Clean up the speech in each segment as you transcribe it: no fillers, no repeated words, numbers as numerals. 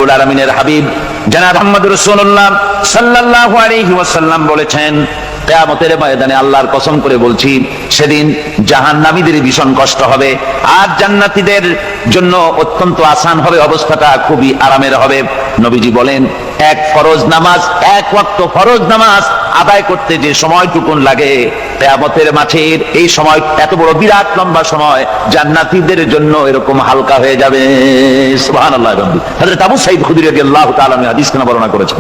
রব্বুল আলামিনের হাবিব জনাব মুহাম্মদ রাসূলুল্লাহ সাল্লাল্লাহু আলাইহি ওয়াসাল্লাম বলেছেন, কিয়ামতের ময়দানে আল্লাহর কসম করে বলছি, সেদিন জাহান্নামীদের ভীষণ কষ্ট হবে আর জান্নাতীদের জন্য অত্যন্ত আসান হবে, অবস্থাটা খুবই আরামের হবে। নবীজি বলেন, এক ফরজ নামাজ, এক ওয়াক্ত ফরজ নামাজ আদায় করতে যে সময়টুকুন লাগে, কিয়ামতের মাঠের এই সময়, এত বড় বিরাট লম্বা সময়, জান্নাতীদের জন্য এরকম হালকা হয়ে যাবে। সুবহানাল্লাহ। হযরত আবু সাঈদ খুদরী রাদিয়াল্লাহু তাআলা হাদিস কেন বর্ণনা করেছেন,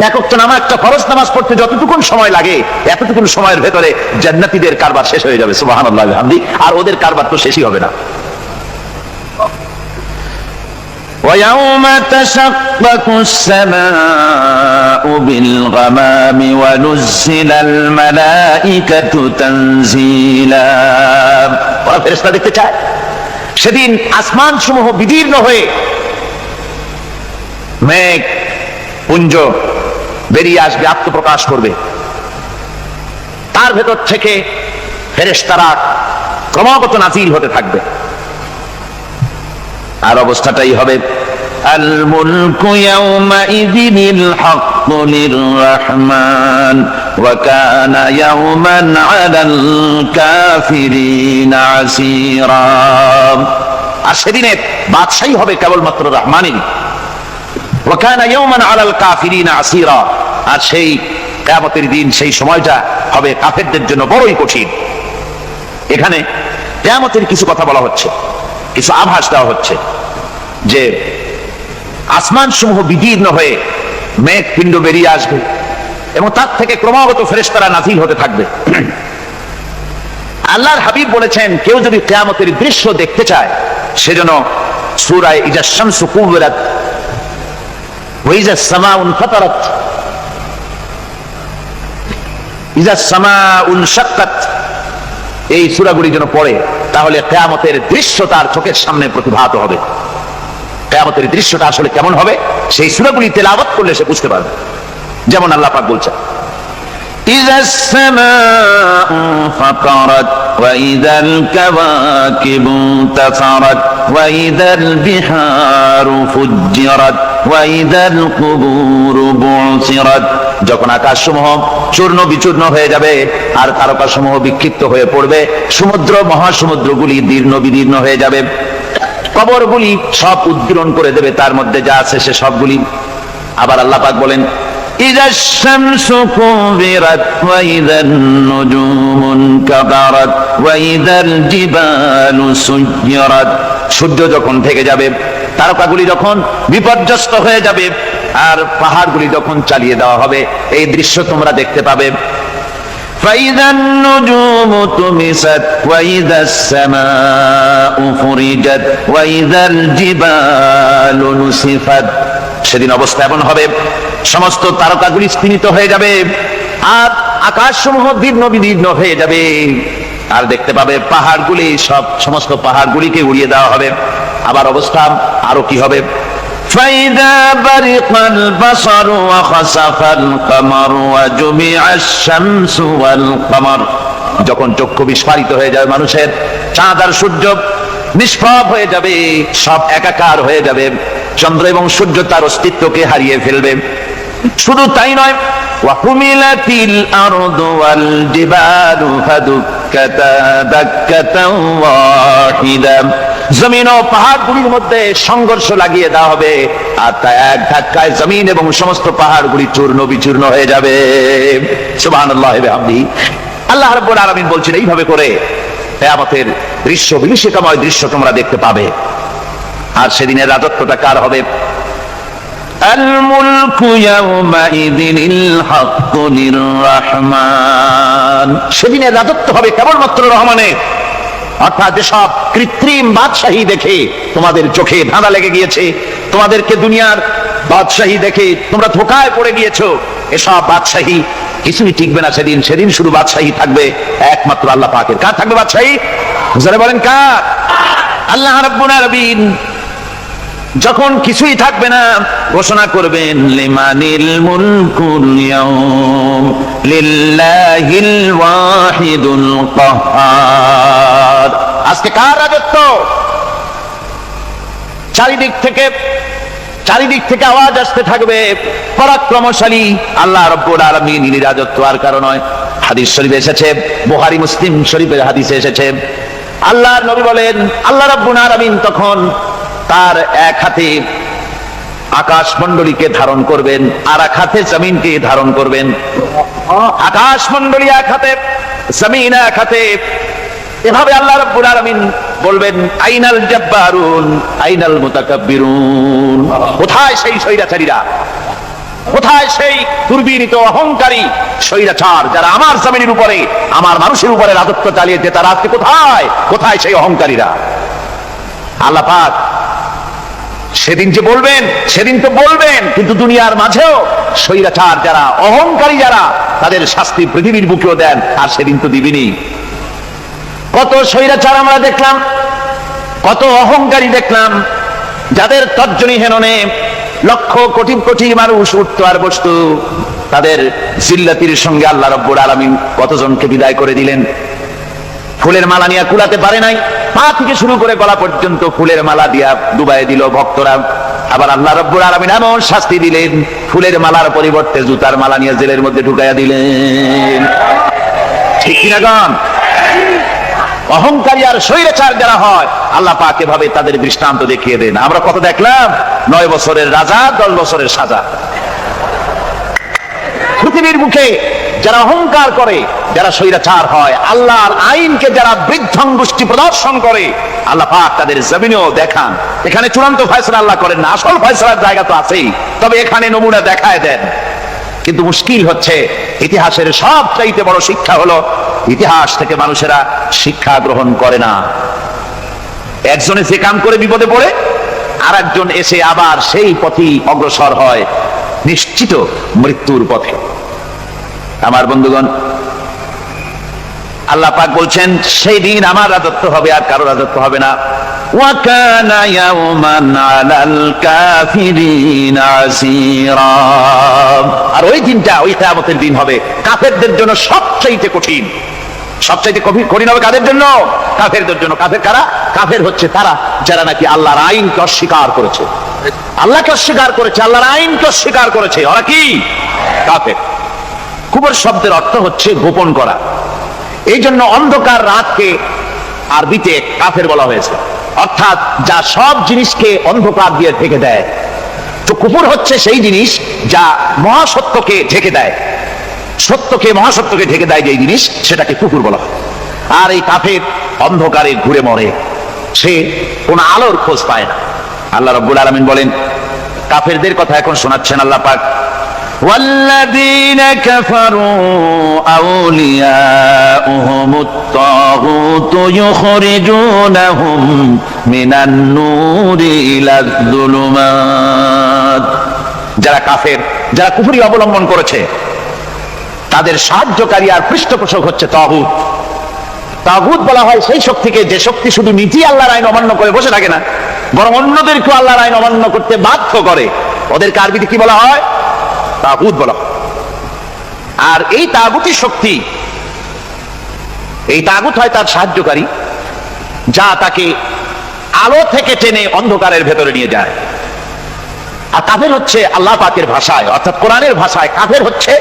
এক ওয়াক্ত নামাজ, একটা ফরজ নামাজ পড়তে যতটুকুন সময় লাগে, এতটুকুন সময়ের ভেতরে জান্নাতীদের কারবার শেষ হয়ে যাবে। সুবহানাল্লাহ বিহামদি। আর ওদের কারবার তো শেষই হবে না। وَيَوْمَ تَشَقَّقُ السَّمَاءُ بِالْغَمَامِ وَنُزِّلَ الْمَلَائِكَةُ تَنزِيلًا। ওরা ফেরেশতা দেখতে চায়, সেদিন আসমান সমূহ বিদীর্ণ হয়ে মেঘ পুঞ্জ বেরিয়ে আসবে, আত্মপ্রকাশ করবে, তার ভেতর থেকে ফেরেশতারা ক্রমাগত নাযিল হতে থাকবে। আর অবস্থাটাই হবে, আল মুলকু ইয়াউমাইযিনিল হাক্কু লিররহমান ওয়া কানা ইয়াওমান আলাল কাফিরিনা আসীরা। আর সেদিনে বাদশাহী হবে কেবলমাত্র রহমানেরই। ওয়া কানা ইয়াওমান আলাল কাফিরিনা আসীরা। আর সেই কিয়ামতের দিন, সেই সময়টা হবে কাফেরদের জন্য বড়ই কঠিন। এখানে কিয়ামতের কিছু কথা বলা হচ্ছে, কিছু আভাস দেওয়া হচ্ছে যে আসমান সমূহ বিদীর্ণ হয়ে মেঘ পিণ্ড বেরিয়ে আসবে এবং তার থেকে ক্রমাগত ফেরেশতারা নাযিল হতে থাকবে। আল্লাহর হাবিব বলেছেন, কেউ যদি কিয়ামতের দৃশ্য দেখতে চায়, সেজন্য সূরা ইজা শামসু কুবিরাত ওয়া ইজা সামাউ ফাতারাত ইজা সামাউ শাক্কাত, এই সূরাগুলি যেন পড়ে, তাহলে কিয়ামতের দৃশ্য তার চোখের সামনে প্রতিভাত হবে। কিয়ামতের দৃশ্যটা আসলে কেমন হবে, সেই সূরাগুলি তেলাওয়াত করলে সে বুঝতে পারবে। যেমন আল্লাহ পাক বলছেন, ইযাস সামাউ ফাতারাত ওয়া ইযাল কাওয়াকিবু তাসারাত ওয়া ইযাল বিহারু ফুজ্জিরাত ওয়া ইযাল কুবুরু বুসিরাত। যখন আকাশসমূহ চূর্ণ বিচূর্ণ হয়ে যাবে আর তারকাসমূহ বিক্ষিপ্ত হয়ে পড়বে, সমুদ্র মহাসমুদ্রগুলি দীর্ণ বিদীর্ণ হয়ে যাবে, কবরগুলি সব উদ্গীরণ করে দেবে, তার মধ্যে যা আছে সে সবগুলি। আবার আল্লাহ পাক বলেন, ইযাশ শামসু কুবিরাত ওয়া ইযান নুজুমু কাদারাত ওয়া ইযাল জিবালু সুয়্যিরাত। সূর্য যখন ঢেকে যাবে, তারকাগুলি যখন বিপর্যস্ত হয়ে যাবে আর পাহাড়গুলি যখন চালিয়ে দেওয়া হবে, এই দৃশ্য তোমরা দেখতে পাবে। فَإِذَا النُّجُومُ طُمِسَتْ وَإِذَا السَّمَاءُ فُرِجَتْ وَإِذَا الْجِبَالُ نُسِفَتْ। সেদিন অবস্থা এমন হবে, সমস্ত তারকাগুলি স্তিমিত হয়ে যাবে আর আকাশসমূহ দীর্ণ বিদীর্ণ হয়ে যাবে, আর দেখতে পাবে পাহাড়গুলি, সমস্ত পাহাড়গুলিকে উড়িয়ে দেওয়া হবে। আবার অবস্থা আরো কি হবে, فَإِذَا بَرِقَ الْبَصَرُ وَخَسَفَ الْقَمَرُ وَجُمِعَ الشَّمْسُ وَالْقَمَرُ। যখন চক্ষু বিস্ফারিত হয়ে যাবে মানুষের, চাঁদ আর সূর্য নিষ্প্রভ হয়ে যাবে, সব একাকার হয়ে যাবে, চন্দ্র এবং সূর্য তার অস্তিত্বকে হারিয়ে ফেলবে। শুধু তাই নয়, وَحُمِلَتِ الْأَرْضُ وَالْجِبَالُ فَدُكَّتَا دَكَّةً وَاحِدَةً। জমিন ও পাহাড়গুলির মধ্যে সংঘর্ষ লাগিয়ে দেওয়া হবে, আর তা এক ধাক্কায় জমিন এবং সমস্ত পাহাড়গুলি চূর্ণ বিচূর্ণ হয়ে যাবে। সুবহানাল্লাহ ওয়া বিহামদিহি। আল্লাহ রাব্বুল আলামিন বলছেন, এইভাবে করে কিয়ামতের দৃশ্য, বিভীষিকাময় দৃশ্য তোমরা দেখতে পাবে। আর সেদিনের রাজত্বটা কার হবে, আল মুলকু ইয়াউমাইযিনিল হাক্কু লিররহমান। সেদিনের রাজত্ব হবে কেবলমাত্র রহমানের। অর্থাৎ যেসব কৃত্রিম বাদশাহী দেখে তোমাদের চোখে ধাঁধা লেগে গিয়েছে, তোমাদেরকে দুনিয়ার বাদশাহী দেখে তোমরা ধোঁকায় পড়ে গিয়েছো, এসব বাদশাহী কিছুই টিকবে না সেদিন। সেদিন শুধু বাদশাহী থাকবে একমাত্র আল্লাহ পাকের। কার থাকবে বাদশাহী? যারা বলেন কার? আল্লাহ রাব্বুল আলামিন যখন কিছুই থাকবে না, ঘোষণা করবেন, লিমানিল মুলকুল ইয়াউম লিল্লাহিল ওয়াহিদুল কাহ্হার। আজকে কার রাজত্ব? চারিদিক থেকে চারিদিক থেকে আওয়াজ আসতে থাকবে, পরাক্রমশালী আল্লাহ রাব্বুল আলামিন রাজত্ব আর কারণ নয়। হাদিস শরীফে এসেছে, বুখারী মুসলিম শরীফের হাদিসে এসেছে, আল্লাহর নবী বলেন আল্লাহ রাব্বুল আলামিন তখন তার এক হাতে আকাশ মণ্ডলীকে ধারণ করবেন, আর এক হাতে জমিনকে ধারণ করবেন। আকাশ মণ্ডলী এক হাতে, জমিন এক হাতে। এভাবে আল্লাহ রাব্বুল আলামিন বলবেন, আইনাল জাব্বারুন আইনাল মুতাকাব্বিরুন, কোথায় সেই স্বৈরাচারীরা, কোথায় সেই দুর্বিনীত অহংকারী স্বৈরাচার যারা আমার জমিনের উপরে, আমার মানুষের উপরে রাজত্ব চালিয়েছে, তারা আজকে কোথায়, কোথায় সেই অহংকারীরা? আল্লাহ পাক সেদিন যে বলবেন, সেদিন তো বলবেন, কিন্তু দুনিয়ার মাঝেও স্বৈরাচার যারা, অহংকারী যারা, তাদের শাস্তি পৃথিবীর বুকেও দেন, আর সেদিন তো দিবেনি। কত স্বৈরাচার আমরা দেখলাম, কত অহংকারী দেখলাম, যাদের তর্জনী হেননে লক্ষ কোটি কোটি মানুষ উঠতো আর বসতো। তাদের জিল্লাতির সঙ্গে আল্লাহ রাব্বুল আলামিন কতজনকে বিদায় করে দিলেন। ফুলের মালা নিয়ে কুলাতে পারে নাই, পা থেকে শুরু করে গলা পর্যন্ত ফুলের মালা দিয়া ডুবাই দিল ভক্তরা। আবার আল্লাহ রাব্বুল আলামিন এমন শাস্তি দিলেন, ফুলের মালার পরিবর্তে জুতার মালা নিয়ে জেলের মধ্যে ঢুকাইয়া দিলেন। ঠিক কিনা গান? অহংকারী আর স্বৈরাচার যারা হয়, আল্লাহ পাক এভাবে তাদের দৃষ্টান্ত দেখিয়ে দেন। আমরা কত দেখলাম, 9 বছরের রাজা, 10 বছরের সাজা। পৃথিবীর মুখে যারা অহংকার করে, যারা স্বৈরাচার হয়, আল্লাহর আইনকে যারা বৃদ্ধঙ্গুষ্টি প্রদর্শন করে, আল্লাহ পাক তাদের জমিনেও দেখান। এখানে চূড়ান্ত ফয়সালা আল্লাহ করেন না, আসল ফয়সালার জায়গা তো আছেই, তবে এখানে নমুনা দেখায় দেন। কিন্তু মুশকিল হচ্ছে, ইতিহাসের সবচাইতে বড় শিক্ষা হলো, ইতিহাস থেকে মানুষেরা শিক্ষা গ্রহণ করে না। একজনে যে কাম করে বিপদে পড়ে, আর একজন এসে আবার সেই পথেই অগ্রসর হয়, নিশ্চিত মৃত্যুর পথে। আমার বন্ধুগণ, আল্লাহ পাক বলছেন সেই দিন আমার রাজত্ব হবে, আর কারো রাজত্ব হবে না। ওয়া কানা ইয়াওমান আলাল কাফিরিন আসীরা। আর ওই দিনটা, ওই কিয়ামতের দিন হবে কাফেরদের জন্য সবচেয়ে কঠিন। সবচেয়ে কঠিন হবে কাদের জন্য? কাফেরদের জন্য। কাফের কারা? কাফের হচ্ছে তারা যারা নাকি আল্লাহর আইনকে অস্বীকার করেছে, আল্লাহকে অস্বীকার করেছে, আল্লাহর আইনকে অস্বীকার করেছে। ওরা কি? কাফের। কুফর শব্দের অর্থ হচ্ছে গোপন করা। এই জন্য অন্ধকার রাতকে আরবিতে কাফের বলা হয়েছে, অর্থাৎ যা সব জিনিসকে অন্ধকার দিয়ে ঢেকে দেয়। তো কুফর হচ্ছে সেই জিনিস যা মহাসত্যকে ঢেকে দেয়, সত্যকে, মহাসত্যকে ঢেকে দেয় যে জিনিস, সেটাকে কুফর বলা হয়। আর এই কাফের অন্ধকারে ঘুরে মরে, সে কোন আলোর খোঁজ পায় না। আল্লাহ রাব্বুল আলামিন বলেন, কাফেরদের কথা এখন শোনাচ্ছেন আল্লাহ পাক, والذين كفروا أولياؤهم الطاغوت يخرجونهم من النور إلى الظلمات। যারা কাফের, যারা কুফরি অবলম্বন করেছে, তাদের সাহায্যকারী আর পৃষ্ঠপোষক হচ্ছে তাগুত। তাগুত বলা হয় সেই শক্তিকে, যে শক্তি শুধু নিজেই আল্লাহর আইন অমান্য করে বসে থাকে না, বরং অন্যদেরকেও আল্লাহর আইন অমান্য করতে বাধ্য করে। ওদেরকে আরবিতে কি বলা হয়? তাগুত বলা হয়। আর এই তাগুতি শক্তি, এই তাগুত হয় তার সাহায্যকারী, যা তাকে আলো থেকে টেনে অন্ধকারের ভেতরে নিয়ে যায়। আর কাফের হচ্ছে আল্লাহ পাকের ভাষায়, অর্থাৎ কোরআনের ভাষায়, কাফের হচ্ছে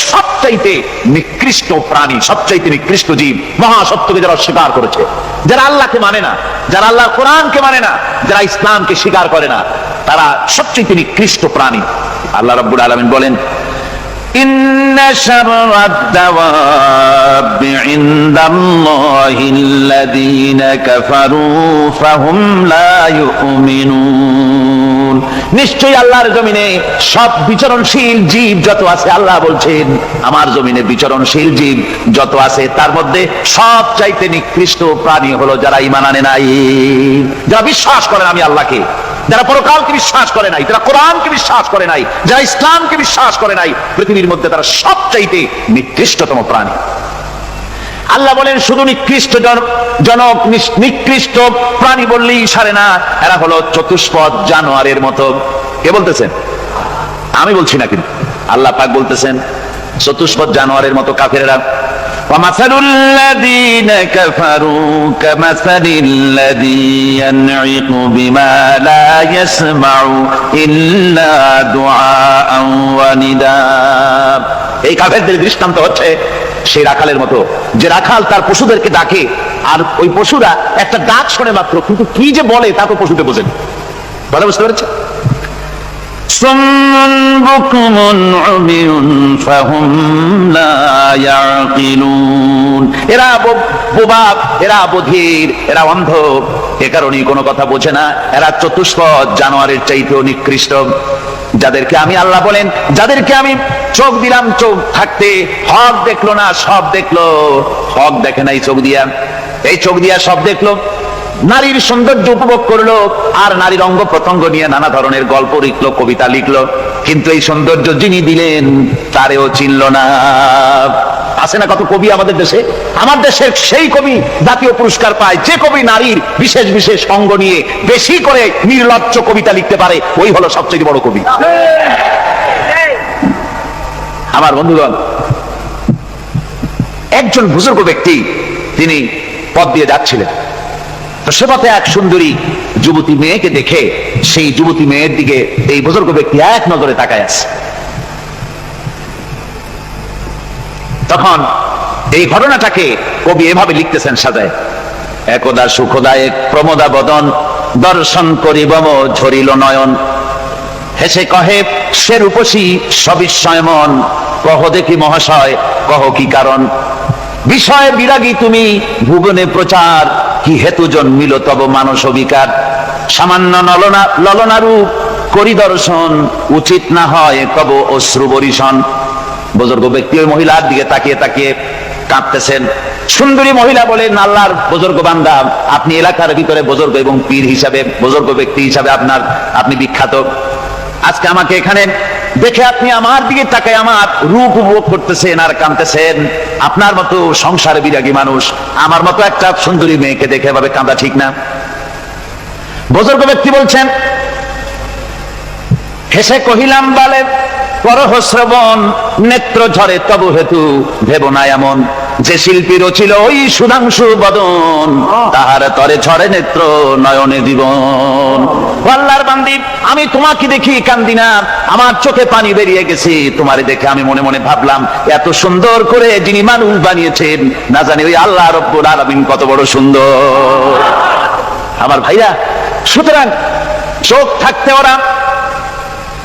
সবচাইতে নিকৃষ্ট প্রাণী, সবচাইতে নিকৃষ্ট জীব। মহাসত্যকে যারা স্বীকার করেছে, যারা আল্লাহকে মানে না, যারা আল্লাহর কোরআনকে মানে না, যারা ইসলামকে স্বীকার করে না, তারা সবচাইতে নিকৃষ্ট প্রাণী। আল্লাহ রাব্বুল আলামিন বলেন, ইন্না শাররাদ দাওয়াবি ইনদাল্লাহিল্লাযীনা কাফারু ফাহুম লা ইউমিনুন। নিশ্চয়ই আল্লাহর জমিনে সব বিচরণশীল জীব যত আছে, আল্লাহ বলছেন আমার জমিনে বিচরণশীল জীব যত আছে, তার মধ্যে সবচাইতে নিকৃষ্ট প্রাণী হলো যারা ঈমান আনে নাই, যারা বিশ্বাস করে না আমি আল্লাহকে, যারা পরকালকে বিশ্বাস করে নাই, যারা কোরআনকে বিশ্বাস করে নাই, যারা ইসলামকে বিশ্বাস করে নাই, পৃথিবীর মধ্যে তারা সবচাইতে নিকৃষ্টতম প্রাণী। আল্লাহ বলেন শুধু নিকৃষ্ট জনক, নিকৃষ্ট প্রাণী বললেই সারে না, এরা হলো চতুষ্পদ জানোয়ারের মতো। কে বলতেছেন? আমি বলছি না, কিন্তু আল্লাহ পাক বলতেছেন চতুষ্পদ জানোয়ারের মতো কাফেররা। ومثل الذين كفروا كمثل الذي ينعق بما لا يسمع إلا دعاء ونداء। এই কাফেরদের দৃষ্টান্ত হচ্ছে সেই রাখালের মতো, যে রাখাল তার পশুদেরকে ডাকে আর ওই পশুরা একটা ডাক শোনে মাত্র, কিন্তু কি যে বলে তা তো পশুতে বোঝেন। কথা বুঝতে পেরেছে? সুম্মুন বুকুমুন উমিয়ুন ফাহুম লা ইয়াকিলুন। এরা বোবা, এরা বধির, এরা অন্ধ, এ কারণেই কোনো কথা বোঝে না। এরা চতুষ্পদ জানোয়ারের চাইতেও নিকৃষ্ট। যাদেরকে আমি আল্লাহ বলেন, যাদেরকে আমি চোখ দিলাম, চোখ থাকতে হক দেখলো না, সব দেখলো। হক দেখে নাই চোখ দিয়া, এই চোখ দিয়া সব দেখলো। নারীর সৌন্দর্য উপভোগ করলো আর নারীর অঙ্গ প্রত্যঙ্গ নিয়ে নানা ধরনের গল্প লিখলো, কবিতা লিখলো, কিন্তু এই সৌন্দর্য যিনি দিলেন তারেও চিনল না। আছে না কত কবি আমাদের দেশে? আমার দেশের সেই কবি জাতীয় পুরস্কার পায় যে কবি নারীর বিশেষ বিশেষ অঙ্গ নিয়ে বেশি করে নির্লজ্জ কবিতা লিখতে পারে, ওই হলো সবচেয়ে বড় কবি। আমার বন্ধুগণ, একজন বুজুর্গ ব্যক্তি তিনি পথ দিয়ে যাচ্ছিলেন, তো সে পথে এক সুন্দরী যুবতী মেয়েকে দেখে সেই যুবতী মেয়ের দিকে এই বুজুর্গ ব্যক্তি এক নজরে তাকায় আছে। তখন এই ঘটনাটাকে কবি এভাবে লিখতেছেন সাজায়: একদা সুখদায়ক প্রমোদা বদন, দর্শন করি বম ঝরিল নয়ন, হেসে কহে সে রূপসী সবিস্ময় মন, কহ দেখি মহাশয় কহ কি কারণ, বিষয় বিরাগী তুমি ভুবনে প্রচার, কি হেতু জন্মিল তব মানস বিকার, সামান্য ললনা রূপ করি দর্শন, উচিত না হয় কব অশ্রু বরিশন। বুজুর্গ ব্যক্তি ওই মহিলার দিকে তাকিয়ে তাকিয়ে কাঁদতেছেন। সুন্দরী মহিলা বলেন, আল্লাহর বুজুর্গ বান্দা, আপনি এলাকার ভিতরে বুজুর্গ এবং পীর হিসাবে, বুজুর্গ ব্যক্তি হিসাবে আপনি বিখ্যাত। আজকে আমাকে এখানে দেখে আপনি আমার দিকে তাকায় আমার রূপ উপভোগ করতেছেন আর কাঁদতেছেন। আপনার মতো সংসারে বিরাগী মানুষ আমার মতো একটা সুন্দরী মেয়েকে দেখে এভাবে কাঁদা ঠিক না। বুজুর্গ ব্যক্তি বলছেন, হেসে কহিলাম বালে করহ শ্রবণ, নেত্র ঝরে তবু হেতু ভেব না এমন, যে শিল্পী রচিল ওই সুধাংশু বদন, তাহার তরে ঝরে নেত্র নয়নে জীবন। আল্লাহর বান্দি, আমি তোমাকে দেখি কান্দি না, আমার চোখে পানি বেরিয়ে গেছে। তোমারে দেখে আমি মনে মনে ভাবলাম, এত সুন্দর করে যিনি মানুষ বানিয়েছেন, না জানি ওই আল্লাহ রব্বুল আলামিন কত বড় সুন্দর। আমার ভাইরা, সুতরাং চোখ থাকতে ওরা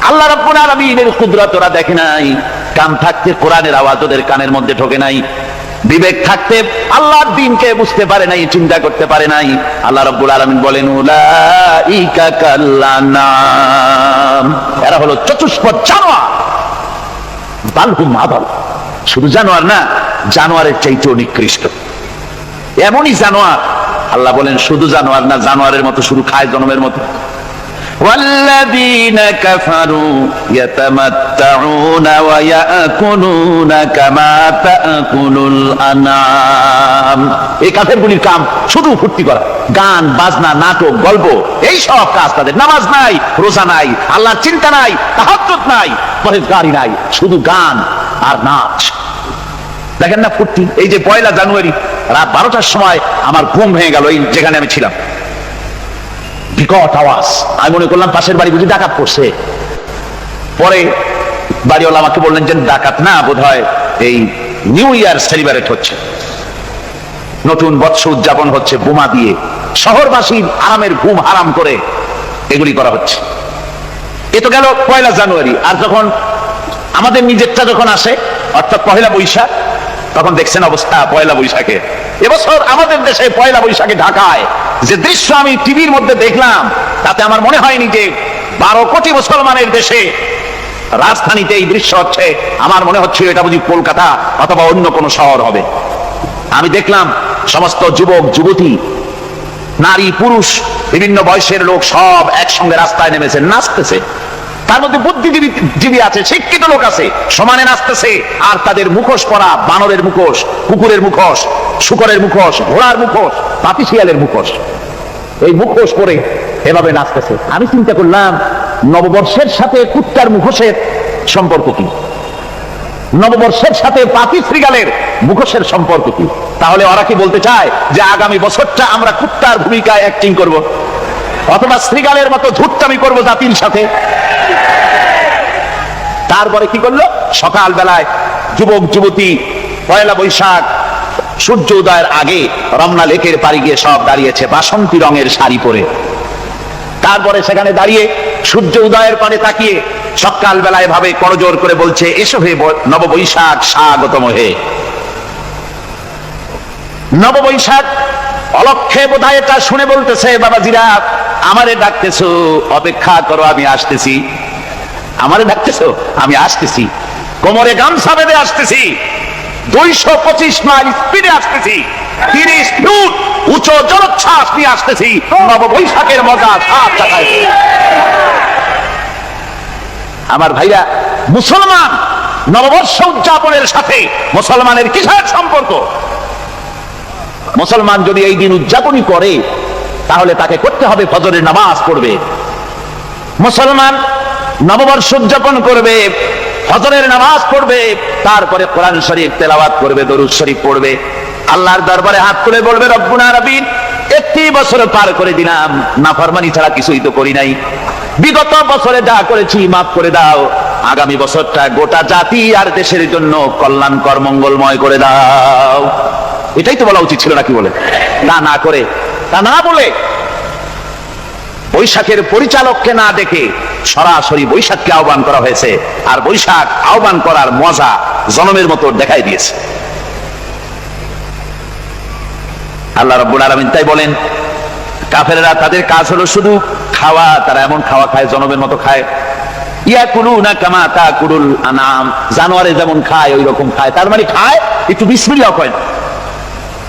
আল্লাহ রাব্বুল আলামিনের কুদরত ওরা দেখে নাই, কান থাকতে কোরআনের আওয়াজ ওদের কানের মধ্যে ঢোকে নাই, বিবেক থাকতে আল্লাহর দ্বীনকে বুঝতে পারে নাই, চিন্তা করতে পারে নাই। আল্লাহ রাব্বুল আলামিন বলেন, উলাইকা কাল্লানাম, এরা হলো চতুষ্পদ জানোয়ার, বালহুম আদাল। শুধু জানোয়ার না, জানোয়ারের চাইতেও নিকৃষ্ট। এমনই জানোয়ার, আল্লাহ বলেন শুধু জানোয়ার না, জানোয়ারের মতো শুধু খায় জনমের মতো। والذين كفروا يتمتعون ويأكلون كما تأكل الأنعام। এই কাফেরগুলির কাম শুধু ফুর্তি করা, গান বাজনা, নাটক, গল্প, এই সব কাজ তাদের। নামাজ নাই, রোজা নাই, আল্লাহর চিন্তা নাই, তাহাজ্জুদ নাই, পরহেজগারি নাই, শুধু গান আর নাচ। দেখেন না ফুর্তি। এই যে 1 জানুয়ারি রাত 12টার সময় আমার ঘুম ভেঙে গেল, এই যেখানে আমি ছিলাম, বিকট আওয়াজ। আমি মনে করলাম পাশের বাড়ি বুঝি ডাকাত পড়ছে। পরে বাড়িওয়ালা আমাকে বললেন যে ডাকাত না, বোধহয় এই নিউ ইয়ার সেলিব্রেট হচ্ছে, নতুন বৎসর উদযাপন হচ্ছে, বোমা দিয়ে শহরবাসীর আরামের ঘুম হারাম করে এগুলি করা হচ্ছে। এ তো গেল 1 জানুয়ারি। আর যখন আমাদের নিজেরটা যখন আসে, অর্থাৎ 1 বৈশাখ, তখন দেখছেন অবস্থা 1 বৈশাখে। এবছর আমাদের দেশে 1 বৈশাখে ঢাকায় যে দৃশ্য আমি টিভির মধ্যে দেখলাম, তাতে আমার মনে হয়নি যে 12 কোটি মুসলমানের দেশে রাজধানীতে এই দৃশ্য হচ্ছে। আমার মনে হচ্ছে এটা বুঝি কলকাতা অথবা অন্য কোনো শহর হবে। আমি দেখলাম সমস্ত যুবক যুবতী, নারী পুরুষ, বিভিন্ন বয়সের লোক সব একসঙ্গে রাস্তায় নেমেছে, নাচতেছে। তার মধ্যে বুদ্ধিজীবী আছে, শিক্ষিত লোক আছে, সমানে নাচতেছে। আর তাদের মুখোশ পরা, বানরের মুখোশ, কুকুরের মুখোশ, শুকরের মুখোশ, ঘোড়ার মুখোশ, পাতিশিয়ালের মুখোশ, এই মুখোশ পরে এভাবে নাচতেছে। আমি চিন্তা করলাম, নববর্ষের সাথে কুত্তার মুখোশের সম্পর্ক কি? নববর্ষের সাথে পাতি শ্রীগালের মুখোশের সম্পর্ক কি? তাহলে ওরা কি বলতে চায় যে আগামী বছরটা আমরা কুত্তার ভূমিকায় অ্যাক্টিং করব, অথবা শ্রীগালের মতো ধূর্তামি করব জাতির সাথে? তারপরে কি করলো? সকাল বেলায় যুবক যুবতী পয়লা বৈশাখ সূর্য উদয়ের আগে রমনা লেকের পাড়ি গিয়ে সব দাঁড়িয়েছে বাসন্তী রঙের শাড়ি পরে। তারপরে সেখানে দাঁড়িয়ে সূর্য উদয়ের পানে তাকিয়ে সকাল বেলায় ভাবে করজোর করে বলছে, এসো হে নববৈশাখ স্বাগতম হে। নববৈশাখ অলক্ষে বোধহয় এটা শুনে বলতেছে, বাবাজিরা আমারে ডাকতেছো, অপেক্ষা করো আমি আসতেছি। আমারে ডাকতেছো, আমি আসতেছি, কোমরে গামছা বেঁধে আসতেছি, 225 মাইল স্পিডে আসতেছি, 30 ফুট উঁচু জলোচ্ছ্বাস নিয়ে আসতেছি, নববৈশাখের মজা সাত চাকায়। আমার ভাইরা, মুসলমান নববর্ষ উদযাপনের সাথে মুসলমানের কিসের সম্পর্ক? মুসলমান যদি এই দিন উদযাপনই করে তাহলে তাকে করতে হবে ফজরের নামাজ পড়বে। মুসলমান নববর্ষ উদযাপন করবে, ফজরের নামাজ পড়বে, তারপরে কোরআন শরীফ তেলাওয়াত করবে, দরুদ শরীফ পড়বে, আল্লাহর দরবারে হাত তুলে বলবে, রব্বুনা রাব্বিন, 31 বছর পার করে দিলাম, নাফরমানি ছাড়া কিছুই তো করি নাই, বিগত বছরে যা করেছি মাফ করে দাও, আগামী বছরটা গোটা জাতি আর দেশের জন্য কল্যাণকর মঙ্গলময় করে দাও। এটাই তো বলা উচিত ছিল নাকি বলে? তা না করে, তা না বলে বৈশাখের পরিচালককে না দেখে সরাসরি বৈশাখকে আহ্বান করা হয়েছে, আর বৈশাখ আহ্বান করার মজা জনমের মতো দেখাই দিয়েছে। আল্লাহ রাব্বুল আলামিন তাই বলেন, কাফেররা তাদের কাজ হলো শুধু খাওয়া, তারা এমন খাওয়া খায় জনমের মতো খায়, ইয়াকুলুনা কামা তাকুলুল আনাম, জানোয়ারে যেমন খায় ওই রকম খায়। তার মানে খায় একটু বিসমিল্লাহ কয় না,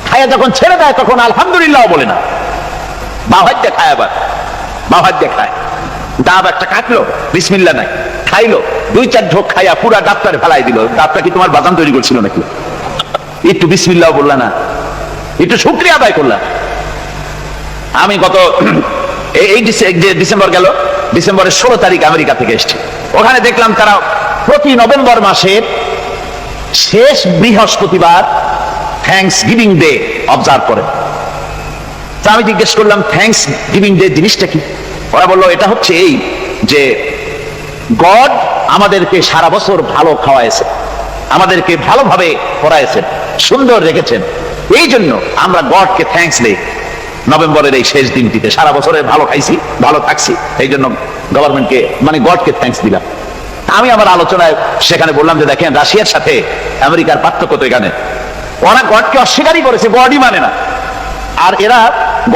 খায় যখন ছেড়ে দেয় তখন আলহামদুলিল্লাহ বলে না, বাহাত দিয়ে খায়, আবার বাহাত দিয়ে খায়, ডাব একটা কাটলো বিসমিল্লাহ নাই, খাইলো 2-4 ঢোক খাইয়া পুরা ডাবটারে ফেলাই দিল। ডাবটা কি তোমার বাদাম তৈরি করছিল নাকি? একটু বিসমিল্লাহ বললা না, একটু শুকরিয়া আদায় করলাম। আমি গত এই ডিসেম্বর গেল, ডিসেম্বরের 16 তারিখ আমেরিকা থেকে এসেছি। ওখানে দেখলাম তারা প্রতি নভেম্বর মাসের শেষ বৃহস্পতিবার থ্যাঙ্কস গিভিং ডে অবজার্ভ করে। তা আমি জিজ্ঞেস করলাম, থ্যাঙ্কস গিভিং ডে জিনিসটা কি? ওরা বললো, এটা হচ্ছে এই যে গড আমাদেরকে সারা বছর ভালো খাওয়াইছে, আমাদেরকে ভালোভাবে পড়াইছেন, সুন্দর রেখেছেন, এই জন্য আমরা গডকে থ্যাঙ্কস দেই নভেম্বরের এই শেষ দিনটিতে। সারা বছরে ভালো খাইছি, ভালো থাকছি, এই জন্য গভর্নমেন্টকে মানে গডকে থ্যাঙ্কস দিলাম। আমি আমার আলোচনায় সেখানে বললাম যে দেখেন, রাশিয়ার সাথে আমেরিকার পার্থক্য তো এখানে, ওরা গডকে অস্বীকারই করেছে, গডই মানে না। আর এরা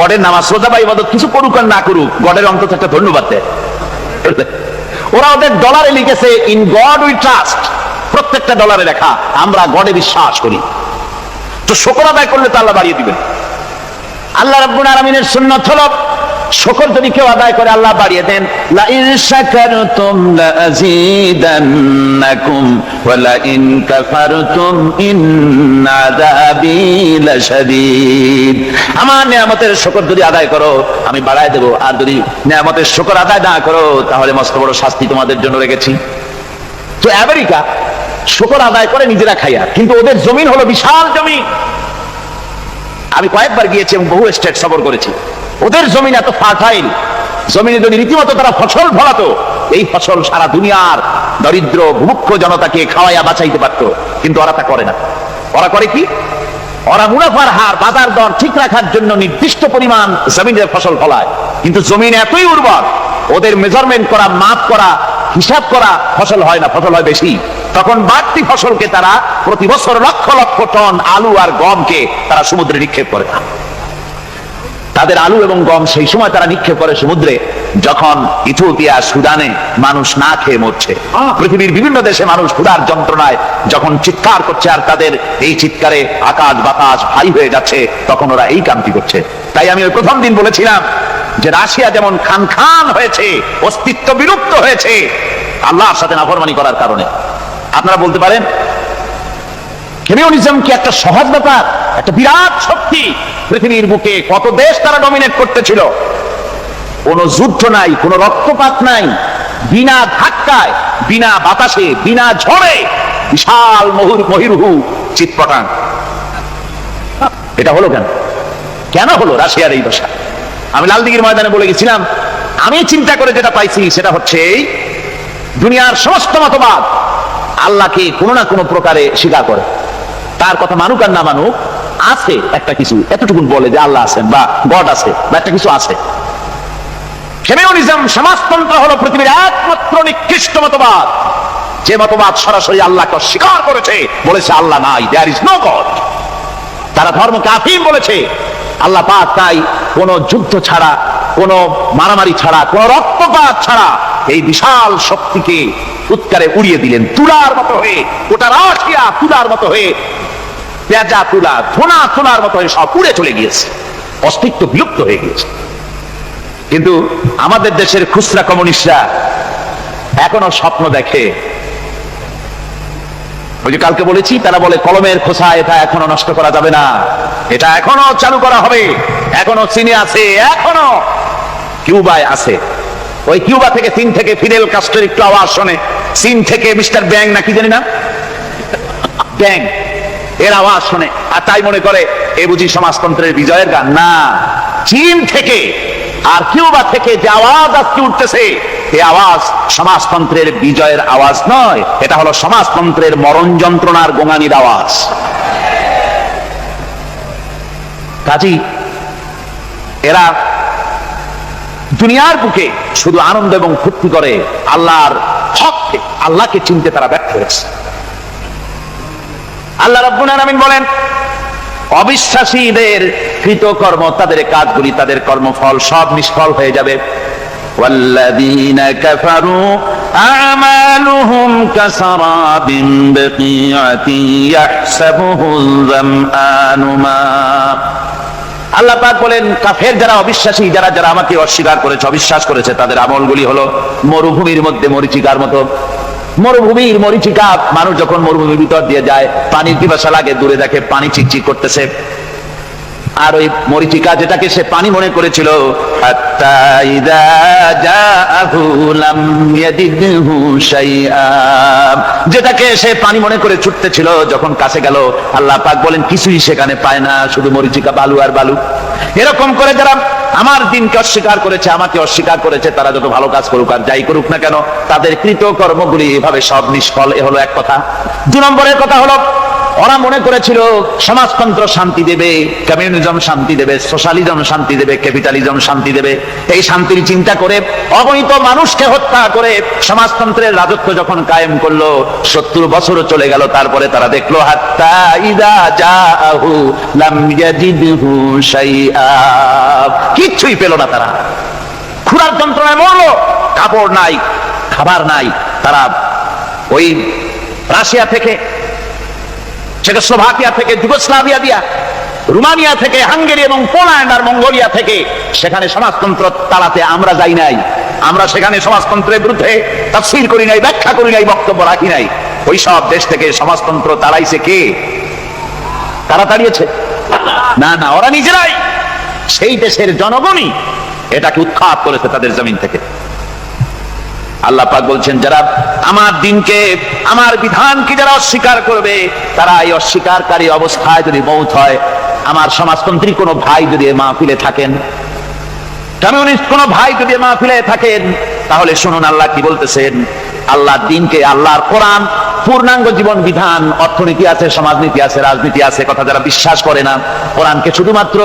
গডের নামাজ রোজা বা ইবাদত কিছু করুক আর না করুক, গডের অন্তত একটা ধন্যবাদ দেয়। ওরা ওদের ডলারে লিখেছে, ইন গড উই ট্রাস্ট, প্রত্যেকটা ডলারে লেখা আমরা গডে বিশ্বাস করি। তো শুকর আদায় করলে তো আল্লাহ বাড়িয়ে দিবেন। আল্লাহ রাব্বুল আলামিনের সুন্নাত হলো, শুকর যদি কেউ আদায় করে আল্লাহ বাড়িয়ে দেন। লা ইন শাকারতুম লা আযীদান্নাকুম ওয়া লা ইন কাফারতুম ইন্না আযাবী লাশাদীদ। আমার নিয়ামতের শুকর যদি আদায় করো আমি বাড়ায় দেব, আর যদি নিয়ামতের শুকর আদায় না করো তাহলে মস্ত বড় শাস্তি তোমাদের জন্য রেখেছি। তো আমেরিকা শুকর আদায় করে নিজেরা খাইয়া, কিন্তু ওদের জমিন হলো বিশাল জমি। আমি কয়েকবার গিয়েছি এবং বহু স্টেট সফর করেছি। ওদের জমিন এত ফার্টাইল, জমিনে যদি রীতিমতো তারা ফসল ফলাতো, এই ফসল সারা দুনিয়ার দরিদ্র ভূমুক্ষ জনতাকে খাওয়াইয়া বাঁচাইতে পারত, কিন্তু ওরা তা করে না। ওরা করে কি? ওরা মুনাফার হার, বাজার দর ঠিক রাখার জন্য নির্দিষ্ট পরিমাণ জমিনের ফসল ফলায়, কিন্তু জমিন এতই উর্বর, ওদের মেজারমেন্ট করা, মাপ করা, হিসাব করা ফসল হয় না, ফসল হয় বেশি। তখন বাড়তি ফসলকে তারা প্রতি বছর লক্ষ লক্ষ টন আলু আর গমকে তারা সমুদ্রে নিক্ষেপ করে। তাদের আলু এবং গম সেই সময় তারা নিক্ষেপ করে সমুদ্রে, যখন ইথিওপিয়া, সুদানে মানুষ না খেয়ে মরছে, পৃথিবীর বিভিন্ন দেশে মানুষ ক্ষুধার যন্ত্রণায় যখন চিৎকার করছে, আর তাদের এই চিৎকারে আকাশ বাতাস ভারী হয়ে যাচ্ছে, তখন ওরা এই কামটি করছে। তাই আমি ওই প্রথম দিন বলেছিলাম যে রাশিয়া যেমন খান খান হয়েছে, অস্তিত্ব বিলুপ্ত হয়েছে আল্লাহর সাথে নাফরমানি করার কারণে। আপনারা বলতে পারেন কমিউনিজম কি একটা সহজ ব্যাপার? একটা বিরাট শক্তি, পৃথিবীর বুকে কত দেশ তারা ডমিনেট করতেছিল, কোন যুদ্ধ নাই, কোন রক্তপাত নাই, বিনা ধাক্কায়, বিনা বাতাসে, বিনা ঝড়ে বিশাল মহিরুহু চিৎপটাং। এটা হলো কেন? কেন হলো রাশিয়ার এই দশা? আমি লালদিঘির ময়দানে বলে গেছিলাম, আমি চিন্তা করে যেটা পাইছি সেটা হচ্ছে এই দুনিয়ার সমস্ত মতবাদ আল্লাহকে কোনো না কোনো প্রকারে স্বীকার করে। তার কথা মানুক আর না মানুক, আছে একটা কিছু এতটুকু বলে যে আল্লাহ আছেন বা গড আছে বা একটা কিছু আছে। ফেমিনিজম, সমাজতন্ত্র হলো পৃথিবীর একমাত্র নিকৃষ্ট মতবাদ, যে মতবাদ সরাসরি আল্লাহকে অস্বীকার করেছে, বলেছে আল্লাহ নাই, দেয়ার ইজ নো গড। তারা ধর্মকে আফিম বলেছে। আল্লাহ পাক তাই কোন যুদ্ধ ছাড়া, কোন মারামারি ছাড়া, কোন রক্তপাত ছাড়া এই বিশাল শক্তিকে উৎকারে উড়িয়ে দিলেন, তুলার মতো হয়ে, গোটা রাশিয়া তুলার মতো হয়ে, পেঁজা তুলা, ধোনা তুলার মতো হয়ে সব উড়ে চলে গিয়েছে, অস্তিত্ব বিলুপ্ত হয়ে গিয়েছে। কিন্তু আমাদের দেশের খুচরা কমিউনিস্টরা এখনো স্বপ্ন দেখে। ওই যে কালকে বলেছি, তারা বলে কলমের খোসা এটা এখনো নষ্ট করা যাবে না, এটা এখনো চালু করা হবে, এখনো চীনে আছে, এখনো কিউবায় আছে। ওই কিউবা থেকে, চীন থেকে ফিদেল কাস্ট্রোর একটু আওয়াজ শোনে, চীন থেকে মিস্টার ব্যাং নাকি জানি না, ব্যাং এর আওয়াজ শোনে, আর তাই মনে করে এ বুঝি সমাজতন্ত্রের বিজয়ের গান। না, চীন থেকে আর কিউবা থেকে যে আওয়াজ আজকে উঠতেছে, এই আওয়াজ সমাজতন্ত্রের বিজয়ের আওয়াজ নয়, এটা হলো সমাজতন্ত্রের মরণ যন্ত্রণার গোঙানির আওয়াজ। কাজী এরা দুনিয়ার বুকে শুধু আনন্দ এবং ফুর্তি করে, আল্লাহর হককে, আল্লাহকে চিনতে তারা ব্যর্থ হয়েছে। আল্লাহ রাব্বুল আলামিন বলেন, অবিশ্বাসীদের কৃতকর্ম, তাদের কাজগুলি, তাদের কর্মফল সব নিষ্ফল হয়ে যাবে। والذين كفروا أعمالهم كسراب بقيعة يحسبه الظمآن ماء। আল্লাহ পাক বলেন, কাফের যারা, অবিশ্বাসী যারা, যারা আমাকে অস্বীকার করেছে, অবিশ্বাস করেছে, তাদের আমলগুলি হলো মরুভূমির মধ্যে মরীচিকার মতো। মরুভূমির মরীচিকা, মানুষ যখন মরুভূমির ভিতর দিয়ে যায়, পানির পিপাসা লাগে, দূরে দেখে পানি চিকচিক করতেছে, আর ওই মরীচিকা যেটাকে সে পানি মনে করেছিল, হাত্তা ইযা জাআহু লাম ইয়াজিদহু শাইআ, যেটাকে সে পানি মনে করে ছুটতেছিল, যখন কাছে গেল আল্লাহ পাক বলেন কিছুই সেখানে পায় না, শুধু মরীচিকা, বালু আর বালু। এরকম করে যারা আমার দিনকে অস্বীকার করেছে, আমাকে অস্বীকার করেছে, তারা যত ভালো কাজ করুক আর যাই করুক না কেন, তাদের কৃত কর্মগুলি এভাবে সব নিষ্ফল। এ হলো এক কথা। 2 নম্বরের কথা হলো, ওরা মনে করেছিল সমাজতন্ত্র শান্তি দেবে, কমিউনিজম শান্তি দেবে, সোশ্যালিজম শান্তি দেবে, ক্যাপিটালিজম শান্তি দেবে। এই শান্তির চিন্তা করে অগণিত মানুষকে হত্যা করে সমাজতন্ত্রের রাজত্ব যখন কায়েম করলো, 70 বছরও চলে গেল, তারপরে তারা দেখলো হাত্তা ইযা জাআহু লাম ইয়াজিদহু শাইআ, কিচ্ছুই পেল না। তারা ক্ষুধার যন্ত্রণায় মরলো, কাপড় নাই, খাবার নাই। তারা ওই রাশিয়া থেকে, চেকোস্লোভাকিয়া থেকে, যুগোস্লাভিয়া দিয়া, রোমানিয়া থেকে, হাঙ্গেরি এবং পোল্যান্ড আর মঙ্গোলিয়া থেকে সেখানে সমাজতন্ত্র তাড়াতে আমরা যাই নাই। আমরা সেখানে সমাজতন্ত্রের বিরুদ্ধে তাফসীর করি নাই, ব্যাখ্যা করি নাই, বক্তব্য রাখি নাই। ওই সব দেশ থেকে সমাজতন্ত্র তাড়াইছে কে? তারা তাড়িয়েছে? না না, ওরা নিজেরাই, সেই দেশের জনগণই এটাকে উৎখাত করেছে তাদের জমিন থেকে। আল্লাহ পাক বলছেন, যারা আমার দিনকে, আমার বিধানকে যারা অস্বীকার করবে, তারা এই অস্বীকারী অবস্থায় যদি মৌত হয়, আমার সমাজতন্ত্রী কোনো ভাই যদি মাহফিলে থাকেন, কমিউনিস্ট কোনো ভাই যদি মাহফিলে থাকেন, তাহলে শুনুন আল্লাহ কি বলতেছেন। আল্লাহর দিনকে, আল্লাহর কোরআন, পূর্ণাঙ্গ জীবন বিধান, অর্থনীতি আছে, সমাজনীতি আছে, রাজনীতি আছে, কথা যারা বিশ্বাস করে না, কোরআনকে শুধুমাত্র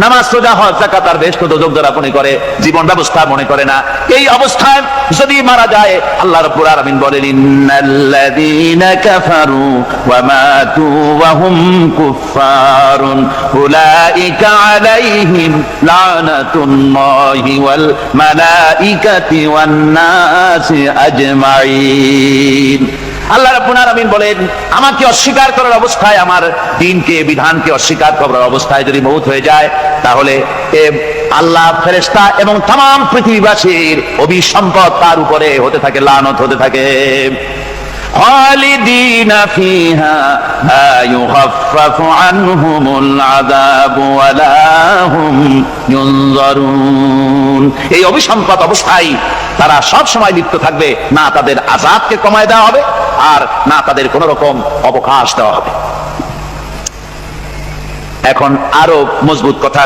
নামাজ, রোজা, হজ, যাকাত আর বেহেশত দোজখ যারা মনে করে, জীবন ব্যবস্থা মনে করে না, এই অবস্থায় যদি মারা যায়, আল্লাহ রাব্বুল আলামিন বলেন, ইন্নাল্লাযীনা কাফারু ওয়া মাতু ওয়া হুম কুফফারুন উলাইকা আলাইহিম লানাতুল্লাহি ওয়াল মালাইকাতি ওয়ান নাসি আজমাইন। আল্লাহ রাব্বুল আলামিন বলেন, আমাকে অস্বীকার করার অবস্থায়, আমার দ্বীনকে, বিধানকে অস্বীকার করার অবস্থায় যদি মওত হয়ে যায়, তাহলে আল্লাহ, ফেরেশতা এবং तमाम পৃথিবীবাসীর অভিসম্পদ তার উপরে হতে থাকে, লানত হতে থাকে। খালিদিনা ফিহা লা ইউখাফফাফু আনহুমুল আযাবু ওয়া লা হুম ইউনজারুন। এই অভিসম্পদ অবস্থায় তারা সব সময় লিপ্ত থাকবে, না তাদের আযাবকে কমায় দেওয়া হবে, আর না তাদের কোন রকম অবকাশ দেওয়া হবে। এখন আরো মজবুত কথা